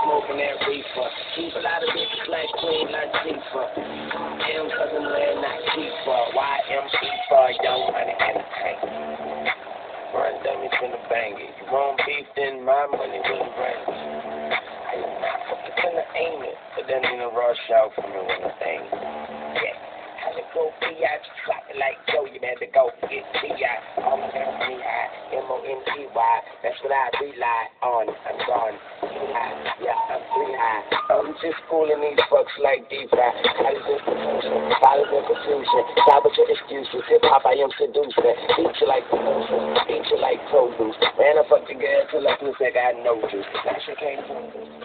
smoking that reefer. Keep a lot of bitches like Queen Latifah. M cousin land not keeper. YMC for young money and a tank. Run dummies finna bang it. You want beef, then my money will range. I am not fucking finna aim it, but then in a rush out for me when I aim it. Yeah. How to go B.I. Just flop it like Joe, you better go get T.I. All my family M-O-N-E-Y. That's what I rely on. I'm gone. Yeah, I'm 3 high. I'm just fooling these fucks like DeFi. College institution, college and confusion. Stop with your excuses. Hip-hop, I am seducing. Eat you like producer. Eat you like produce. Man, I fucked the girl till I feel like I know you. Now she can't do this.